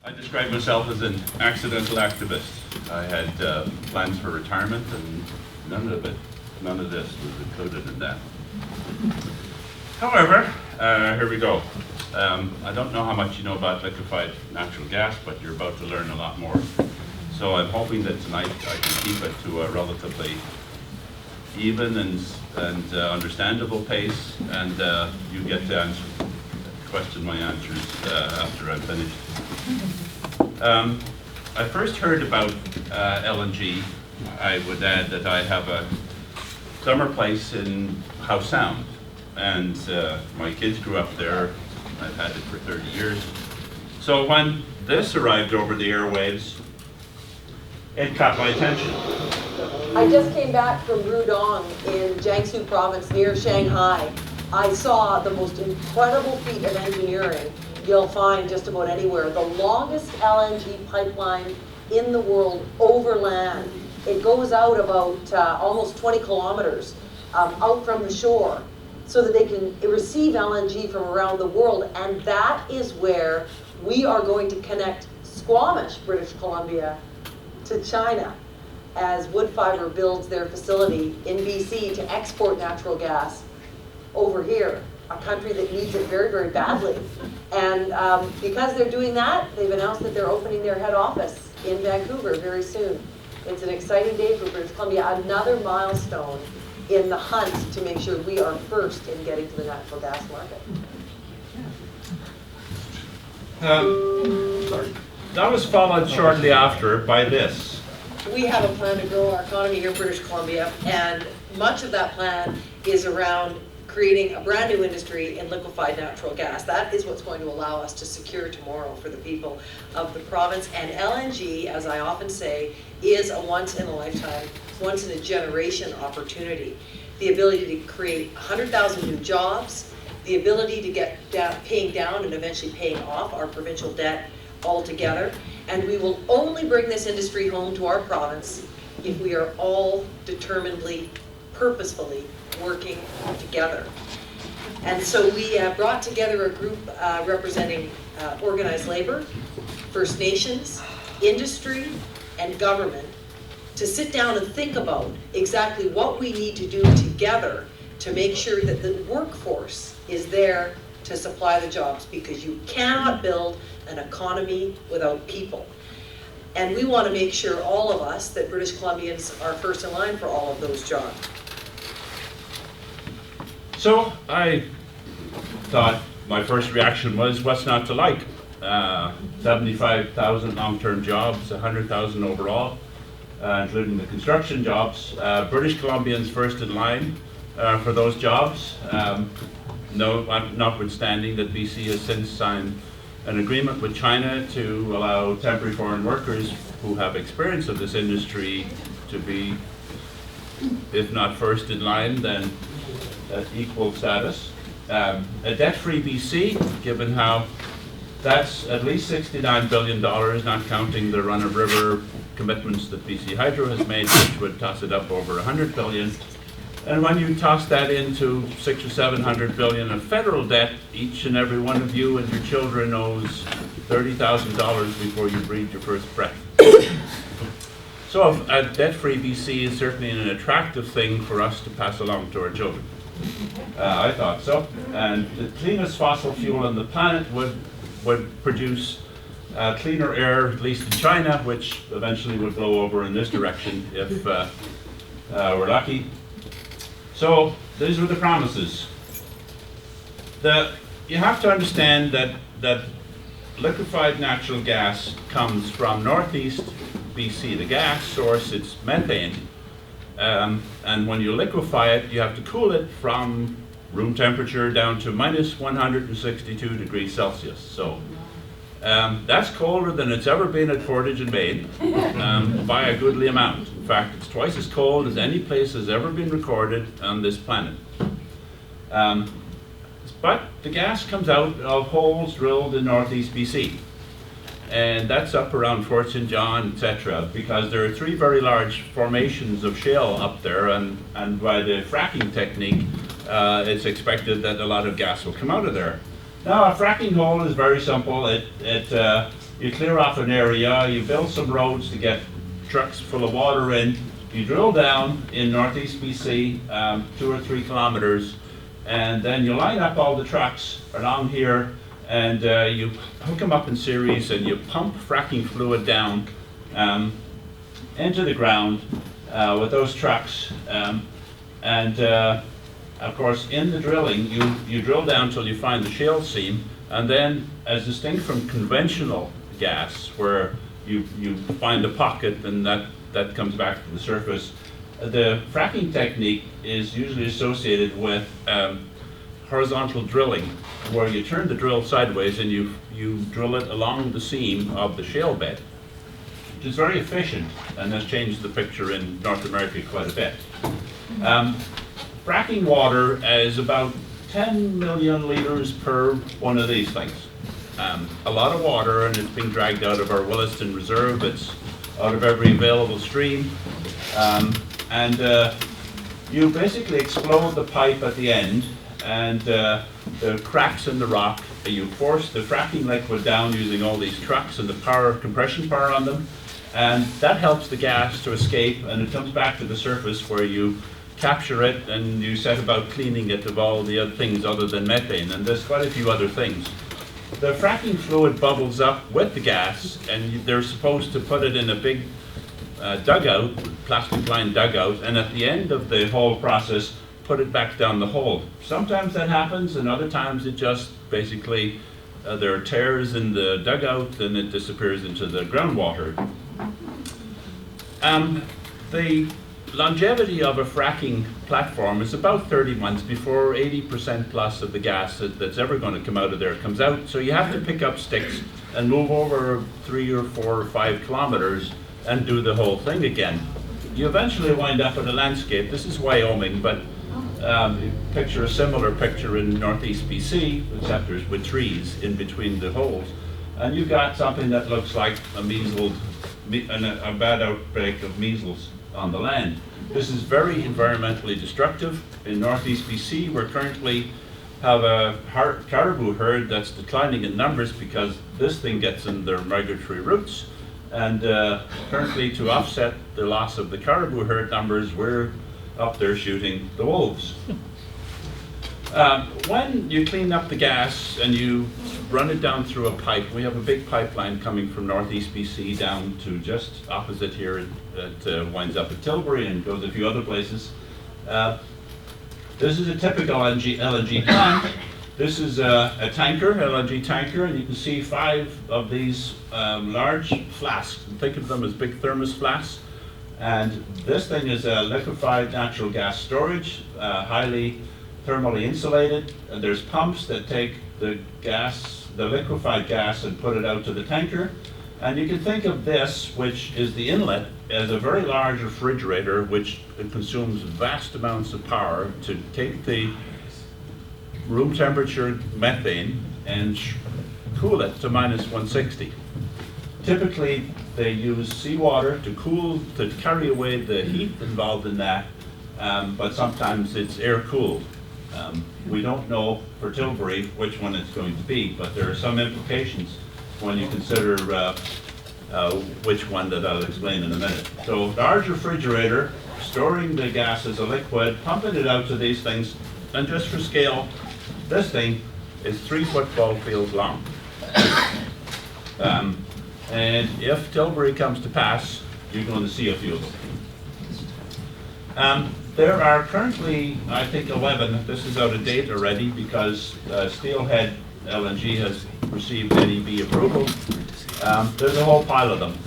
I describe myself as an accidental activist. I had plans for retirement, and none of this was included in that. However, here we go. I don't know how much you know about liquefied natural gas, but you're about to learn a lot more. So I'm hoping that tonight I can keep it to a relatively even and understandable pace, and you get to question my answers after I'm finished. I first heard about LNG. I would add that I have a summer place in Howe Sound, and my kids grew up there. I've had it for 30 years. So when this arrived over the airwaves, it caught my attention. I just came back from Rudong in Jiangsu province near Shanghai. I saw the most incredible feat of engineering you'll find just about anywhere. The longest LNG pipeline in the world over land. It goes out about almost 20 kilometers out from the shore so that they can receive LNG from around the world. And that is where we are going to connect Squamish, British Columbia, to China as Woodfibre builds their facility in BC to export natural gas over here, a country that needs it very, very badly. And because they're doing that, they've announced that they're opening their head office in Vancouver very soon. It's an exciting day for British Columbia, another milestone in the hunt to make sure we are first in getting to the natural gas market. That was followed shortly after by this. We have a plan to grow our economy here in British Columbia, and much of that plan is around creating a brand new industry in liquefied natural gas. That is what's going to allow us to secure tomorrow for the people of the province. And LNG, as I often say, is a once in a lifetime, once in a generation opportunity. The ability to create 100,000 new jobs, the ability to get paying down and eventually paying off our provincial debt altogether. And we will only bring this industry home to our province if we are all determinedly, purposefully working together. And so we brought together a group representing organized labor, First Nations, industry, and government to sit down and think about exactly what we need to do together to make sure that the workforce is there to supply the jobs, because you cannot build an economy without people. And we want to make sure, all of us, that British Columbians are first in line for all of those jobs. So I thought my first reaction was, what's not to like? 75,000 long-term jobs, 100,000 overall, including the construction jobs. British Columbians first in line for those jobs. Notwithstanding that BC has since signed an agreement with China to allow temporary foreign workers who have experience of this industry to be, if not first in line, then at equal status. A debt-free BC, given how that's at least $69 billion, not counting the run-of-river commitments that BC Hydro has made, which would toss it up over $100 billion. And when you toss that into $600 or $700 billion of federal debt, each and every one of you and your children owes $30,000 before you breathe your first breath. So a debt-free BC is certainly an attractive thing for us to pass along to our children. I thought so. And the cleanest fossil fuel on the planet would produce cleaner air, at least in China, which eventually would blow over in this direction if we're lucky. So these were the promises. You have to understand that liquefied natural gas comes from northeast BC. The gas source, it's methane. And when you liquefy it, you have to cool it from room temperature down to minus 162 degrees Celsius. So that's colder than it's ever been at Portage and Main by a goodly amount. In fact, it's twice as cold as any place has ever been recorded on this planet. But the gas comes out of holes drilled in northeast BC. And that's up around Fort St. John, etc., because there are three very large formations of shale up there, and by the fracking technique, it's expected that a lot of gas will come out of there. Now, a fracking hole is very simple. It you clear off an area, you build some roads to get trucks full of water in, you drill down in northeast BC, 2 or 3 kilometers, and then you line up all the trucks along here, and you hook them up in series, and you pump fracking fluid down into the ground with those trucks. Of course, in the drilling, you drill down till you find the shale seam, and then, as distinct from conventional gas, where you find a pocket and that comes back to the surface, the fracking technique is usually associated with horizontal drilling, where you turn the drill sideways and you drill it along the seam of the shale bed, which is very efficient and has changed the picture in North America quite a bit. Fracking water is about 10 million liters per one of these things. A lot of water, and it's being dragged out of our Williston Reserve. It's out of every available stream. You basically explode the pipe at the end, and the cracks in the rock, you force the fracking liquid down using all these trucks and the compression power on them, and that helps the gas to escape, and it comes back to the surface where you capture it and you set about cleaning it of all the other things other than methane, and there's quite a few other things. The fracking fluid bubbles up with the gas, and they're supposed to put it in a big dugout, plastic lined dugout, and at the end of the whole process put it back down the hole. Sometimes that happens, and other times it just basically there are tears in the dugout and it disappears into the groundwater. The longevity of a fracking platform is about 30 months before 80% plus of the gas that's ever going to come out of there comes out. So you have to pick up sticks and move over 3 or 4 or 5 kilometers and do the whole thing again. You eventually wind up in a landscape. This is Wyoming, but picture a similar picture in northeast BC, except there's with trees in between the holes. And you've got something that looks like a bad outbreak of measles on the land. This is very environmentally destructive. In northeast BC, we currently have a caribou herd that's declining in numbers because this thing gets in their migratory routes. And currently, to offset the loss of the caribou herd numbers, we're up there shooting the wolves. When you clean up the gas and you run it down through a pipe, we have a big pipeline coming from northeast BC down to just opposite here. It winds up at Tilbury and goes a few other places. This is a typical LNG plant. This is a tanker, LNG tanker, and you can see 5 of these large flasks. Think of them as big thermos flasks. And this thing is a liquefied natural gas storage, highly thermally insulated. And there's pumps that take the liquefied gas, and put it out to the tanker. And you can think of this, which is the inlet, as a very large refrigerator which consumes vast amounts of power to take the room temperature methane and cool it to minus 160. Typically, they use seawater to carry away the heat involved in that, but sometimes it's air cooled. We don't know for Tilbury which one it's going to be, but there are some implications when you consider which one that I'll explain in a minute. So, large refrigerator, storing the gas as a liquid, pumping it out to these things, and just for scale, this thing is 3 football fields long. And if Tilbury comes to pass, you're going to see a few of them. There are currently, I think, 11. This is out of date already because Steelhead LNG has received NEB approval. There's a whole pile of them.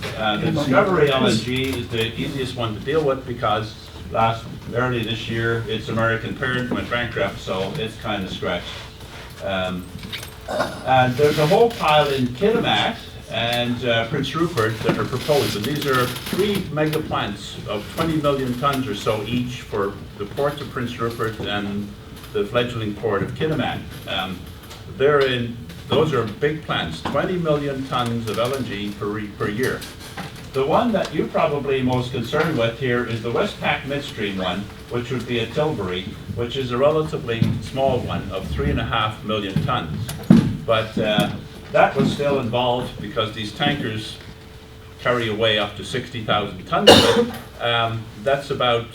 The Discovery LNG is the easiest one to deal with because early this year, its American parent went bankrupt, so it's kind of scratched. And there's a whole pile in Kitimat and Prince Rupert that are proposed. And these are 3 mega plants of 20 million tons or so each for the ports of Prince Rupert and the fledgling port of Kitimat. Those are big plants, 20 million tons of LNG per year. The one that you're probably most concerned with here is the Westpac midstream one, which would be at Tilbury, which is a relatively small one of 3.5 million tons. But That was still involved because these tankers carry away up to 60,000 tons of it. That's about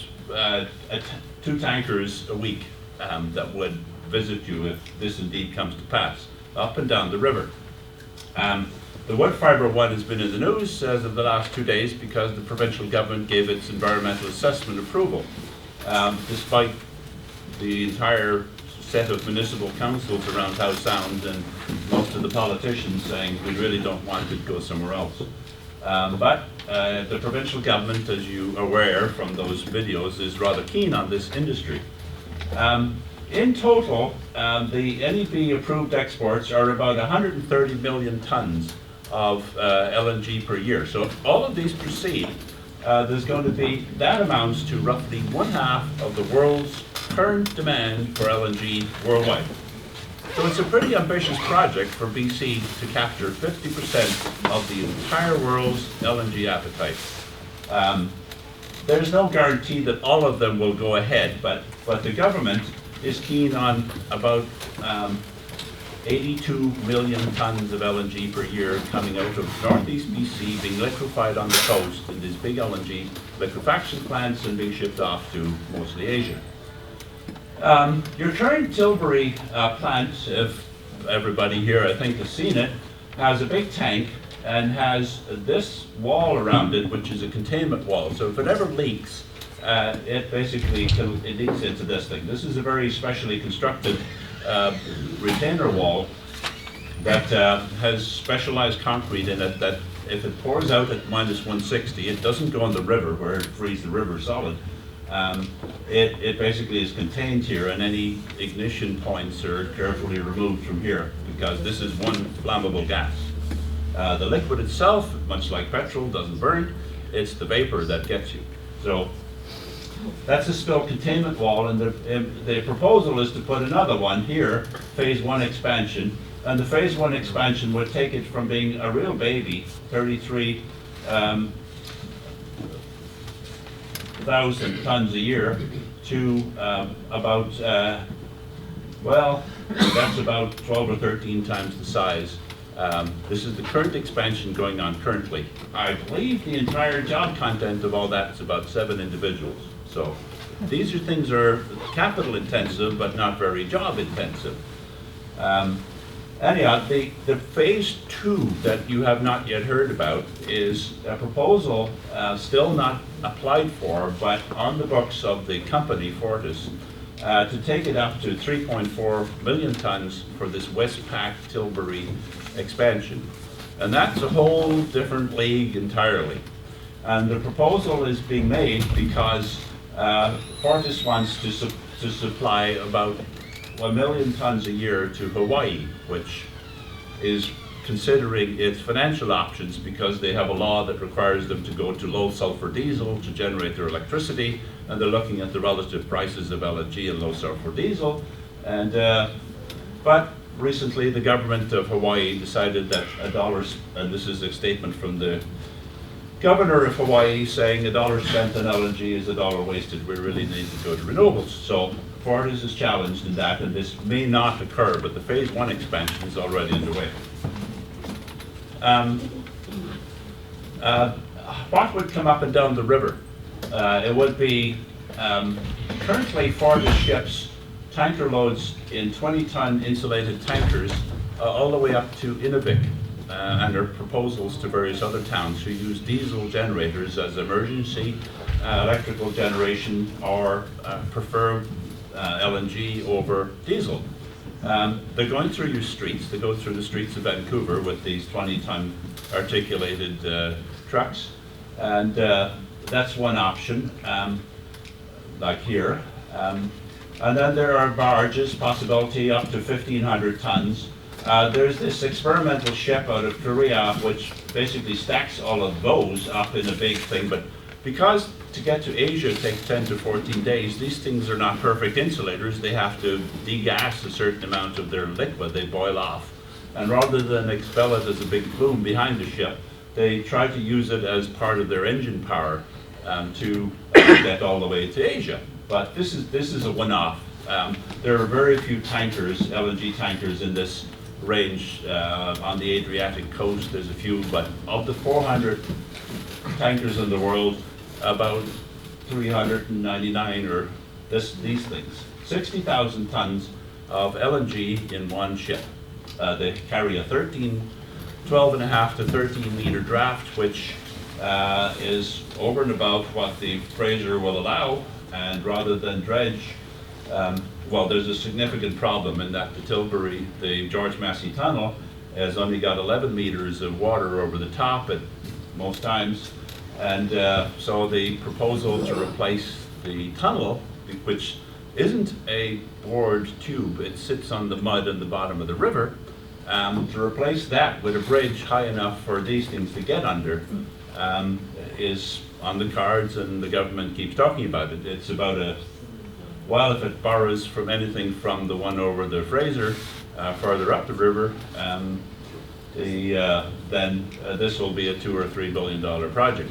2 tankers a week that would visit you if this indeed comes to pass, up and down the river. The wood fibre one has been in the news as of the last 2 days because the provincial government gave its environmental assessment approval, despite the entire set of municipal councils around Howe Sound and most of the politicians saying we really don't want it to go somewhere else. But the provincial government, as you are aware from those videos, is rather keen on this industry. In total, the NEB approved exports are about 130 million tons of LNG per year. So if all of these proceed, there's going to be, that amounts to roughly 1/2 of the world's current demand for LNG worldwide. So it's a pretty ambitious project for BC to capture 50% of the entire world's LNG appetite. There's no guarantee that all of them will go ahead, but the government is keen on about 82 million tons of LNG per year coming out of northeast BC, being liquefied on the coast in these big LNG liquefaction plants and being shipped off to mostly Asia. Your current Tilbury plant, if everybody here I think has seen it, has a big tank and has this wall around it, which is a containment wall. So if it ever leaks, it basically it leaks into this thing. This is a very specially constructed retainer wall that has specialized concrete in it that if it pours out at -160, it doesn't go in the river where it frees the river solid. It basically is contained here, and any ignition points are carefully removed from here because this is one flammable gas. The liquid itself, much like petrol, doesn't burn. It's the vapor that gets you. So that's a spill containment wall, and the proposal is to put another one here, phase 1 expansion, and the phase 1 expansion would take it from being a real baby, 33,000 tons a year, to about, well, that's about 12 or 13 times the size. This is the current expansion going on currently. I believe the entire job content of all that is about 7 individuals. So these things are capital intensive, but not very job intensive. Anyhow, the phase 2 that you have not yet heard about is a proposal still not applied for, but on the books of the company, Portis, to take it up to 3.4 million tons for this Westpac Tilbury expansion. And that's a whole different league entirely. And the proposal is being made because Portis wants to supply about 1 million tons a year to Hawaii, which is considering its financial options because they have a law that requires them to go to low sulfur diesel to generate their electricity, and they're looking at the relative prices of LNG and low sulfur diesel. And but recently the government of Hawaii decided that $1, and this is a statement from the governor of Hawaii saying $1 spent on LNG is $1 wasted. We really need to go to renewables. So Portis is challenged in that, and this may not occur, but the phase 1 expansion is already underway. What would come up and down the river? It would be currently Portis ships tanker loads in 20-ton insulated tankers all the way up to Inuvik, and there are proposals to various other towns who use diesel generators as emergency electrical generation or prefer LNG over diesel. They're going through your streets. They go through the streets of Vancouver with these 20-ton articulated trucks, and that's one option, like here. And then there are barges, possibility up to 1,500 tons. There's this experimental ship out of Korea which basically stacks all of those up in a big thing, but because to get to Asia takes 10 to 14 days, these things are not perfect insulators. They have to degas a certain amount of their liquid, they boil off. And rather than expel it as a big plume behind the ship, they try to use it as part of their engine power to get all the way to Asia. But this is a one-off. There are very few tankers, LNG tankers, in this range on the Adriatic coast. There's a few, but of the 400 tankers in the world, about 399 are these things. 60,000 tons of LNG in one ship. They carry a 12.5 to 13 meter draft, which is over and above what the Fraser will allow, and rather than dredge, well, there's a significant problem in that the George Massey Tunnel has only got 11 meters of water over the top at most times, and so the proposal to replace the tunnel, which isn't a bored tube, it sits on the mud in the bottom of the river, to replace that with a bridge high enough for these things to get under, is on the cards, and the government keeps talking about it. It's about well, if it borrows from anything from the one over the Fraser, further up the river, then this will be a $2 or $3 billion project,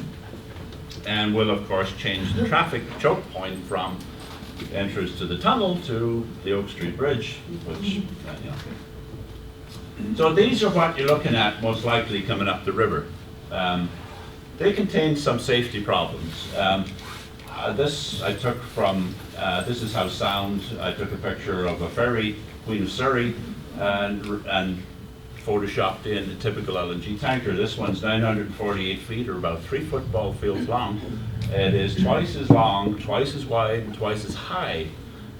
and will of course change the traffic choke point from entrance to the tunnel to the Oak Street Bridge, which, you know. So these are what you're looking at most likely coming up the river. They contain some safety problems. This I took from, this is how sound. I took a picture of a ferry, Queen of Surrey, and photoshopped in a typical LNG tanker. This one's 948 feet, or about 3 football fields long. It is twice as long, twice as wide, and twice as high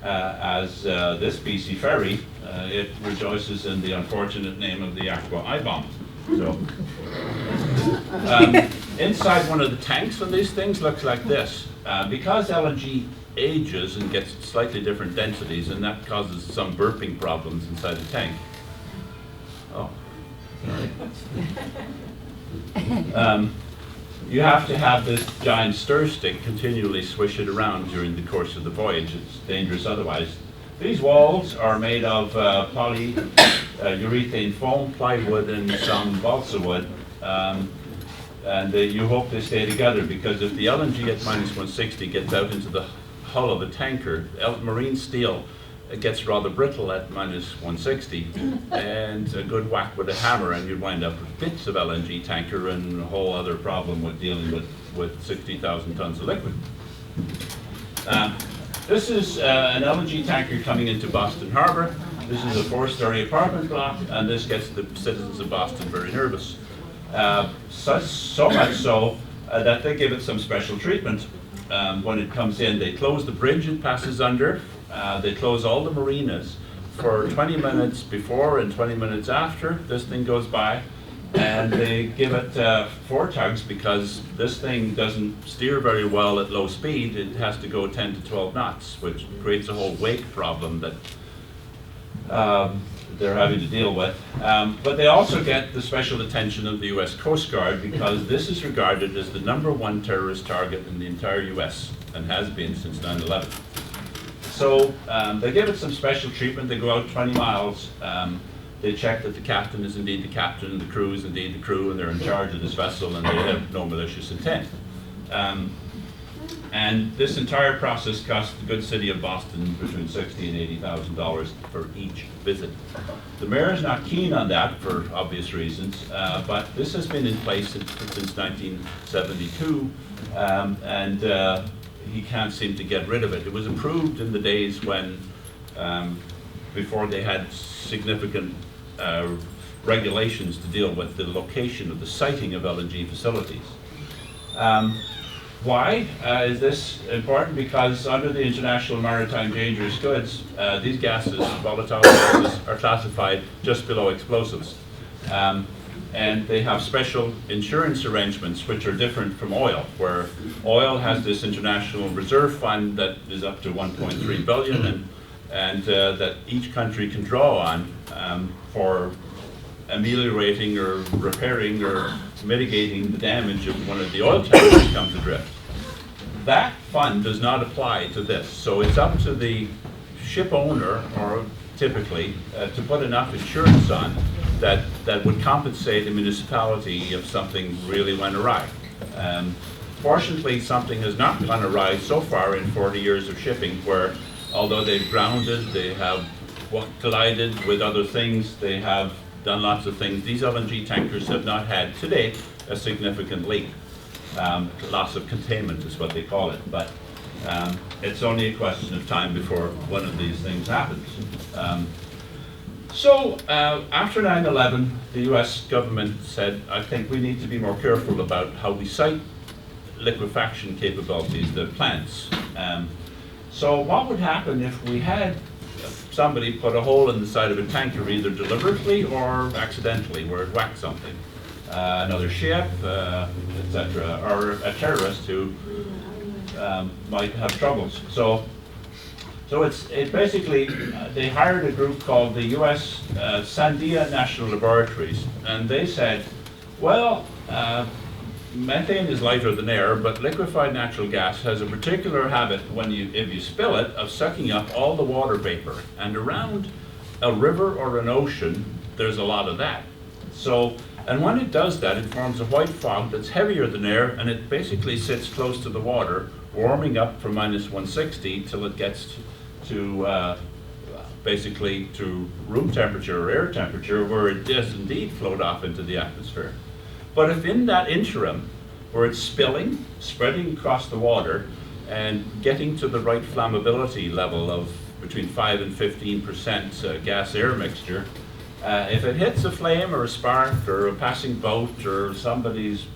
as this BC ferry. It rejoices in the unfortunate name of the Aqua I-bomb. So, inside one of the tanks on these things looks like this. Because LNG ages and gets slightly different densities, and that causes some burping problems inside the tank. Oh, sorry. You have to have this giant stir stick continually swish it around during the course of the voyage. It's dangerous otherwise. These walls are made of polyurethane foam, plywood, and some balsa wood. And you hope they stay together, because if the LNG at minus 160 gets out into the hull of a tanker, marine steel gets rather brittle at minus 160, and a good whack with a hammer and you'd wind up with bits of LNG tanker and a whole other problem with dealing with 60,000 tons of liquid. This is an LNG tanker coming into Boston Harbor. This is a 4-story apartment block, and this gets the citizens of Boston very nervous. So much so that they give it some special treatment. When it comes in, they close the bridge it passes under. They close all the marinas for 20 minutes before and 20 minutes after this thing goes by, and they give it 4 tugs, because this thing doesn't steer very well at low speed. It has to go 10 to 12 knots, which creates a whole wake problem that they're having to deal with. But they also get the special attention of the US Coast Guard, because this is regarded as the #1 terrorist target in the entire US, and has been since 9/11. So they give it some special treatment. They go out 20 miles. They check that the captain is indeed the captain, and the crew is indeed the crew, and they're in charge of this vessel, and they have no malicious intent. And this entire process cost the good city of Boston between $60,000 and $80,000 for each visit. The mayor is not keen on that for obvious reasons, but this has been in place since 1972, and he can't seem to get rid of it. It was approved in the days when, before they had significant regulations to deal with the location of the siting of LNG facilities. Why is this important? Because under the International Maritime Dangerous Goods, these gases, volatile gases, are classified just below explosives. And they have special insurance arrangements which are different from oil, where oil has this international reserve fund that is up to 1.3 billion, and that each country can draw on for ameliorating or repairing or mitigating the damage of one of the oil tankers that comes adrift. That fund does not apply to this, so it's up to the ship owner, or typically, to put enough insurance on that would compensate the municipality if something really went awry. Fortunately, something has not gone awry so far in 40 years of shipping, where although they've grounded, they have collided with other things. They have done lots of things. These LNG tankers have not had, to date, a significant leak. Loss of containment is what they call it, but it's only a question of time before one of these things happens. So after 9/11, the US government said, I think we need to be more careful about how we site liquefaction capabilities, the plants. So what would happen if we had somebody put a hole in the side of a tanker, either deliberately or accidentally, where it whacked something? Another ship, etc., or a terrorist who might have troubles. So it basically, they hired a group called the US Sandia National Laboratories, and they said, well, methane is lighter than air, but liquefied natural gas has a particular habit, if you spill it, of sucking up all the water vapor. And around a river or an ocean, there's a lot of that. And when it does that, it forms a white fog that's heavier than air, and it basically sits close to the water, warming up from -160 till it gets to basically to room temperature or air temperature, where it does indeed float off into the atmosphere. But if in that interim, where it's spilling, spreading across the water, and getting to the right flammability level of between 5 and 15% gas-air mixture, if it hits a flame or a spark or a passing boat or somebody's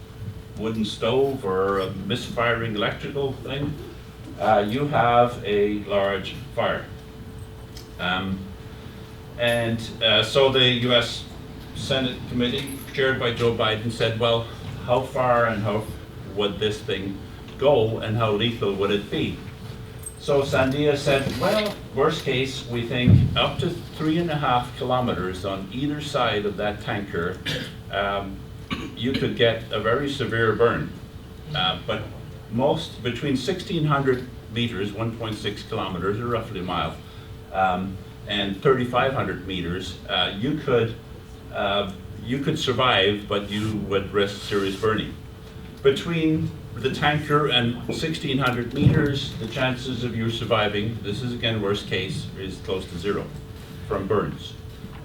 wooden stove or a misfiring electrical thing, you have a large fire. So the US Senate committee, chaired by Joe Biden, said, well, how far and how would this thing go and how lethal would it be? So Sandia said, well, worst case, we think up to 3.5 kilometers on either side of that tanker, you could get a very severe burn. But most, between 1,600 meters, 1.6 kilometers, or roughly a mile, and 3,500 meters, you could survive, but you would risk serious burning. Between the tanker and 1,600 meters, the chances of you surviving, this is again worst case, is close to zero from burns.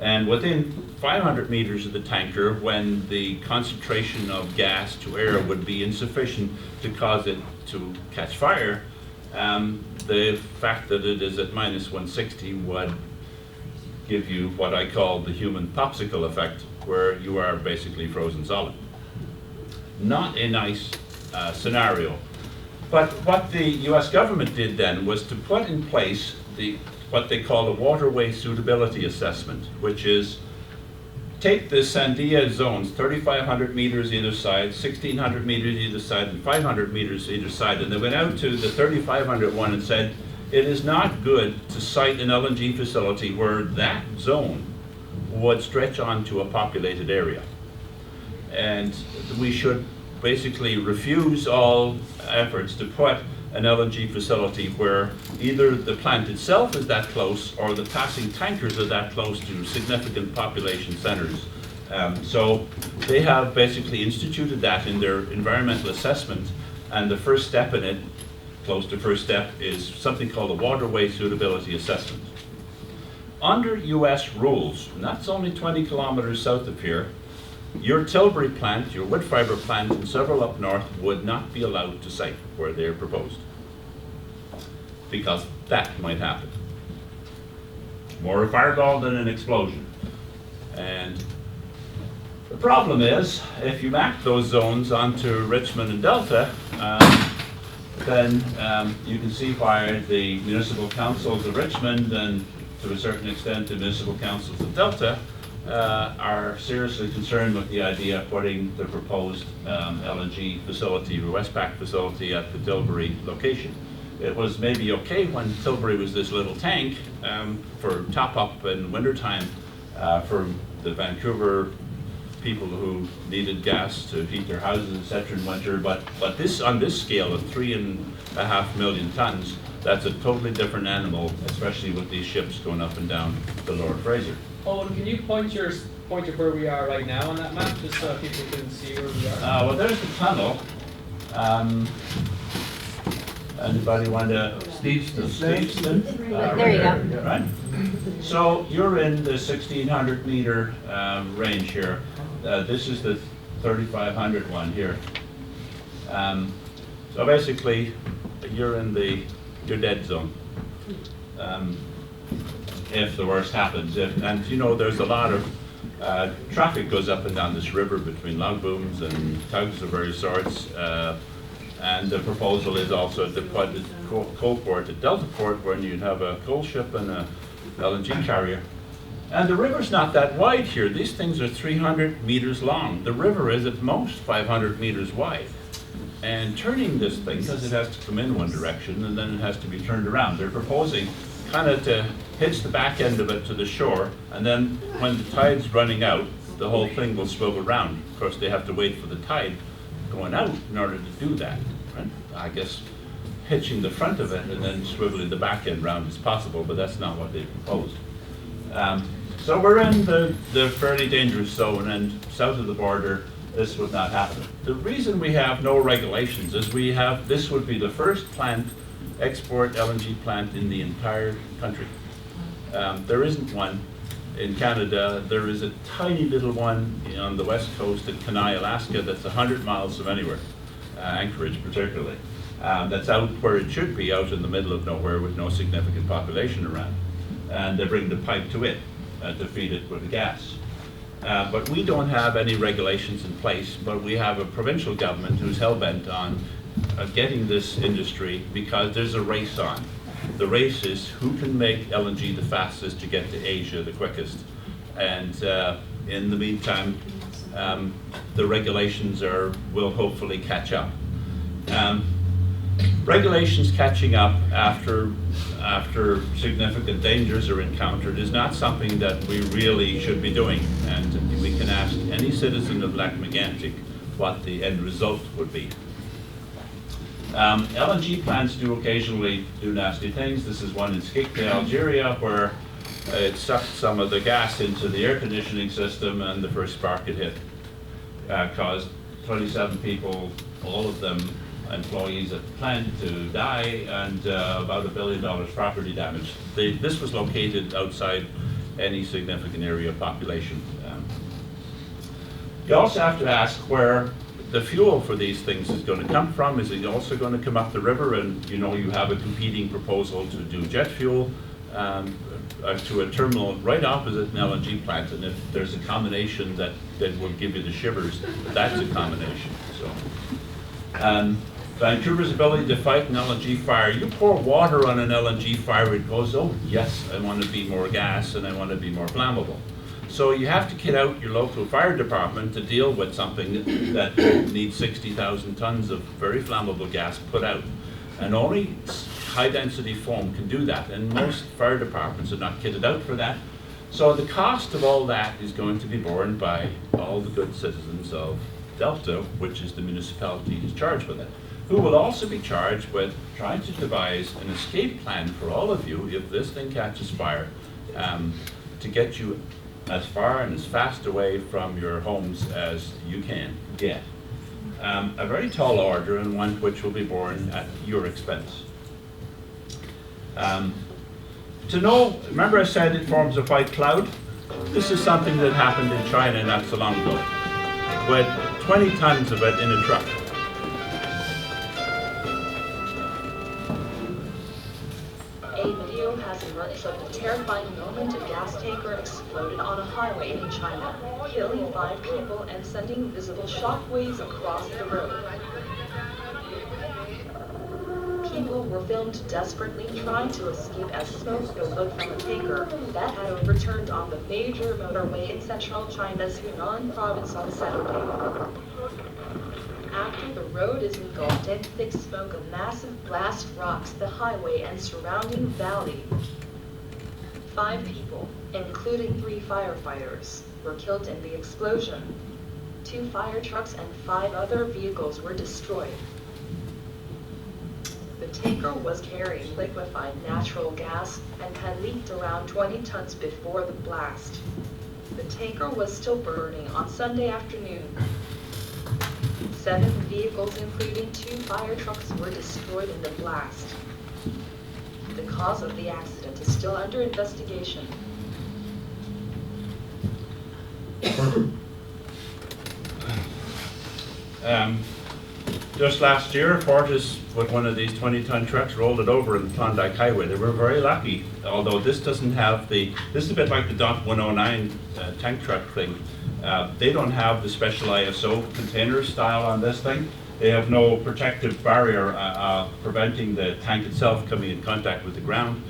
And within 500 meters of the tanker, when the concentration of gas to air would be insufficient to cause it to catch fire, the fact that it is at -160 would give you what I call the human popsicle effect, where you are basically frozen solid. Not a nice scenario. But what the US government did then was to put in place what they call a waterway suitability assessment, which is take the Sandia zones, 3,500 meters either side, 1,600 meters either side, and 500 meters either side, and they went out to the 3,500 one and said, it is not good to site an LNG facility where that zone would stretch onto a populated area. And we should basically refuse all efforts to put an LNG facility where either the plant itself is that close or the passing tankers are that close to significant population centers. So they have basically instituted that in their environmental assessment, and the first step in it, close to first step, is something called a waterway suitability assessment. Under US rules, and that's only 20 kilometers south of here, your Tilbury plant, your wood fiber plant, and several up north would not be allowed to site where they're proposed, because that might happen. More a fireball than an explosion. And the problem is, if you map those zones onto Richmond and Delta, then you can see why the municipal councils of Richmond and to a certain extent the municipal councils of Delta are seriously concerned with the idea of putting the proposed LNG facility, or Westpac facility, at the Tilbury location. It was maybe okay when Tilbury was this little tank for top-up in wintertime for the Vancouver people who needed gas to heat their houses, etc. in winter, but this, on this scale of 3.5 million tons, that's a totally different animal, especially with these ships going up and down the Lower Fraser. Owen, can you point to where we are right now on that map, just so people can see where we are? Well, there's the tunnel. Anybody want to Steveston. There you go. Right? So you're in the 1,600 meter range here. This is the 3,500 one here. So basically, you're in your dead zone. If the worst happens. And you know, there's a lot of traffic goes up and down this river between log booms and tugs of various sorts. And the proposal is also to put the coal port at Delta Port, where you'd have a coal ship and a LNG carrier. And the river's not that wide here. These things are 300 meters long. The river is at most 500 meters wide. And turning this thing, because it has to come in one direction and then it has to be turned around, they're proposing kind of to hitch the back end of it to the shore, and then when the tide's running out, the whole thing will swivel around. Of course, they have to wait for the tide going out in order to do that. Right? I guess hitching the front of it and then swiveling the back end round is possible, but that's not what they proposed. So we're in the fairly dangerous zone, and south of the border, this would not happen. The reason we have no regulations is this would be the first export LNG plant in the entire country. There isn't one in Canada. There is a tiny little one on the west coast at Kenai, Alaska, that's 100 miles from anywhere, Anchorage particularly. That's out where it should be, out in the middle of nowhere with no significant population around. And they bring the pipe to it to feed it with the gas. But we don't have any regulations in place, but we have a provincial government who's hell-bent on getting this industry, because there's a race on. The race is who can make LNG the fastest to get to Asia the quickest. And in the meantime, the regulations will hopefully catch up. Regulations catching up after significant dangers are encountered is not something that we really should be doing. And we can ask any citizen of Lac-Mégantic what the end result would be. LNG plants do occasionally do nasty things. This is one in Skikda, Algeria, where it sucked some of the gas into the air conditioning system, and the first spark it hit caused 27 people, all of them employees at the plant, to die, and about $1 billion property damage. This was located outside any significant area of population. You also have to ask where the fuel for these things is going to come from. Is it also going to come up the river? And you know, you have a competing proposal to do jet fuel to a terminal right opposite an LNG plant. And if there's a combination that will give you the shivers, that's a combination. So, Vancouver's ability to fight an LNG fire. You pour water on an LNG fire, it goes, oh yes, I want to be more gas and I want to be more flammable. So you have to kit out your local fire department to deal with something that needs 60,000 tons of very flammable gas put out. And only high density foam can do that. And most fire departments are not kitted out for that. So the cost of all that is going to be borne by all the good citizens of Delta, which is the municipality who's charged with it, who will also be charged with trying to devise an escape plan for all of you if this thing catches fire, to get you as far and as fast away from your homes as you can get. A very tall order, and one which will be borne at your expense. To know, remember I said it forms a white cloud? This is something that happened in China not so long ago, with 20 tons of it in a truck. A video has emerged of the terrifying moment a gas tanker exploded on a highway in China, killing 5 people and sending visible shockwaves across the road. People were filmed desperately trying to escape as smoke billowed from a tanker that had overturned on the major motorway in central China's Yunnan province on Saturday. After the road is engulfed in thick smoke, a massive blast rocks the highway and surrounding valley. 5 people, including 3 firefighters, were killed in the explosion. 2 fire trucks and 5 other vehicles were destroyed. The tanker was carrying liquefied natural gas and had leaked around 20 tons before the blast. The tanker was still burning on Sunday afternoon. 7 vehicles, including 2 fire trucks, were destroyed in the blast. cause of the accident is still under investigation. Just last year, Portis, with one of these 20-ton trucks, rolled it over in the Klondike Highway. They were very lucky, although this doesn't have this is a bit like the DOT 109 tank truck thing. They don't have the special ISO container style on this thing. They have no protective barrier preventing the tank itself coming in contact with the ground.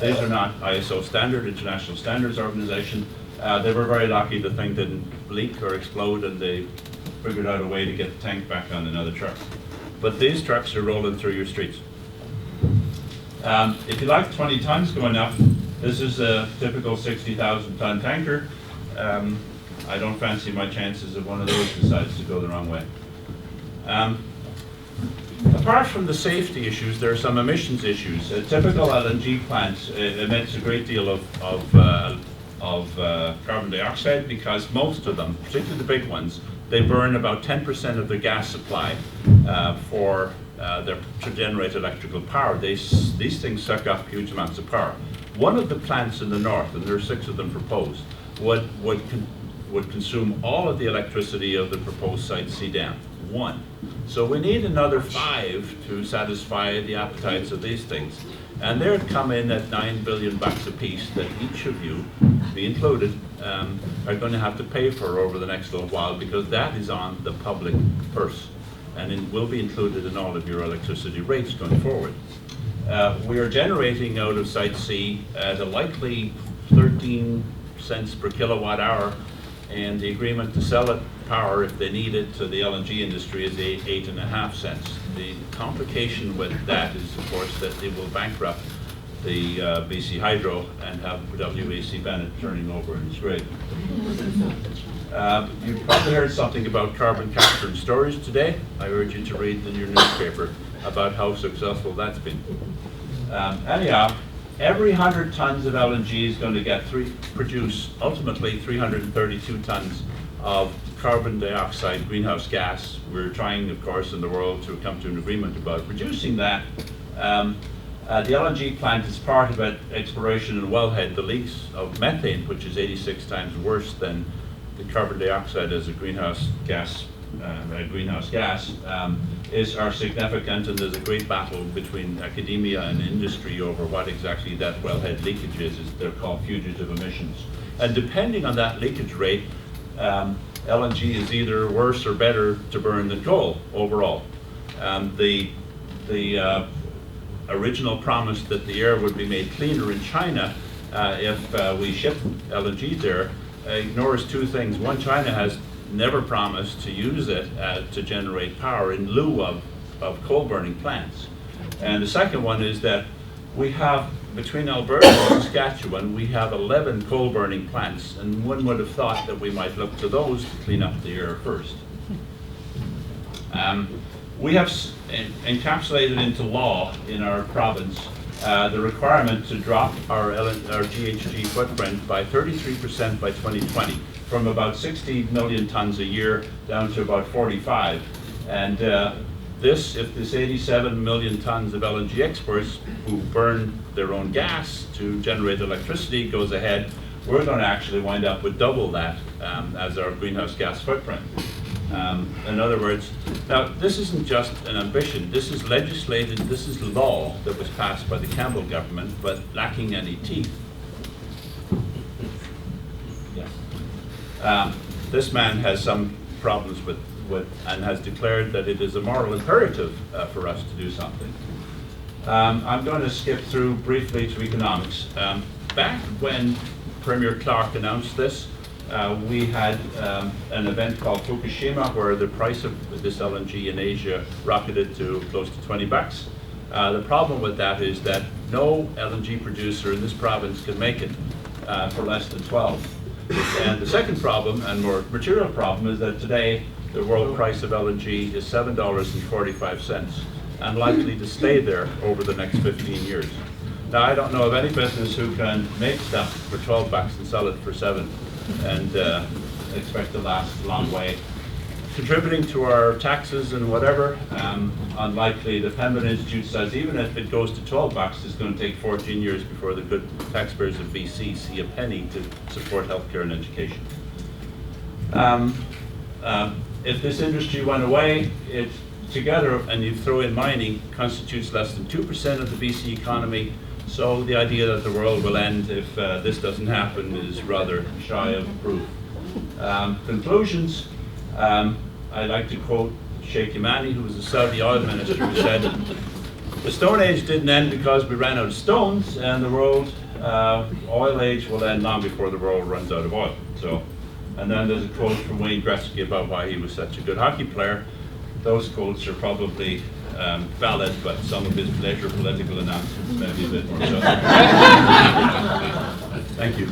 These are not ISO standard, International Standards Organization. They were very lucky the thing didn't leak or explode, and they figured out a way to get the tank back on another truck. But these trucks are rolling through your streets. If you like 20 tons going up, this is a typical 60,000 ton tanker. I don't fancy my chances if one of those decides to go the wrong way. Apart from the safety issues, there are some emissions issues. A typical LNG plant emits a great deal of carbon dioxide because most of them, particularly the big ones, they burn about 10% of their gas supply to generate electrical power. These things suck up huge amounts of power. One of the plants in the north, and there are 6 of them proposed, would consume all of the electricity of the proposed site C dam. 1. So we need another 5 to satisfy the appetites of these things. And they'd come in at $9 billion a piece that each of you, me included, are going to have to pay for over the next little while, because that is on the public purse and it will be included in all of your electricity rates going forward. We are generating out of Site C at a likely 13 cents per kilowatt hour, and the agreement to sell it power if they need it to the LNG industry is 8.5 cents. The complication with that is, of course, that they will bankrupt the BC Hydro and have WAC Bennett turning over in his grave. You've probably heard something about carbon capture and storage today. I urge you to read in your newspaper about how successful that's been. Anyhow, every 100 tons of LNG is going to produce ultimately 332 tons of carbon dioxide greenhouse gas. We're trying, of course, in the world to come to an agreement about reducing that. The LNG plant is part of it, exploration and wellhead. The leaks of methane, which is 86 times worse than the carbon dioxide as a greenhouse gas, are significant, and there's a great battle between academia and industry over what exactly that wellhead leakage is. They're called fugitive emissions. And depending on that leakage rate, LNG is either worse or better to burn than coal overall. The original promise that the air would be made cleaner in China if we ship LNG there ignores 2 things. One, China has never promised to use it to generate power in lieu of coal burning plants. And the second one is that we have, between Alberta and Saskatchewan, we have 11 coal burning plants, and one would have thought that we might look to those to clean up the air first. We have encapsulated into law in our province the requirement to drop our GHG footprint by 33% by 2020, from about 60 million tons a year down to about 45. And if this 87 million tons of LNG exports who burn their own gas to generate electricity goes ahead, we're going to actually wind up with double that as our greenhouse gas footprint. In other words, now this isn't just an ambition, this is legislated, this is law that was passed by the Campbell government, but lacking any teeth. Yes. This man has some problems with and has declared that it is a moral imperative for us to do something. I'm going to skip through briefly to economics. Back when Premier Clark announced this, we had an event called Fukushima, where the price of this LNG in Asia rocketed to close to $20. The problem with that is that no LNG producer in this province can make it for less than 12. And the second problem, and more material problem, is that today the world price of LNG is $7.45 and likely to stay there over the next 15 years. Now, I don't know of any business who can make stuff for $12 and sell it for $7 and expect to last a long way. contributing to our taxes and whatever. Unlikely the Pembina Institute says even if it goes to 12 bucks, it's going to take 14 years before the good taxpayers of BC see a penny to support healthcare and education. If this industry went away, it together, and you throw in mining, constitutes less than 2% of the BC economy. So the idea that the world will end if this doesn't happen is rather shy of proof. Conclusions. I like to quote Sheikh Yamani, who was the Saudi oil minister, who said, "The Stone Age didn't end because we ran out of stones, and the world oil age will end long before the world runs out of oil." So, and then there's a quote from Wayne Gretzky about why he was such a good hockey player. Those quotes are probably valid, but some of his later political announcements may be a bit more so. Thank you.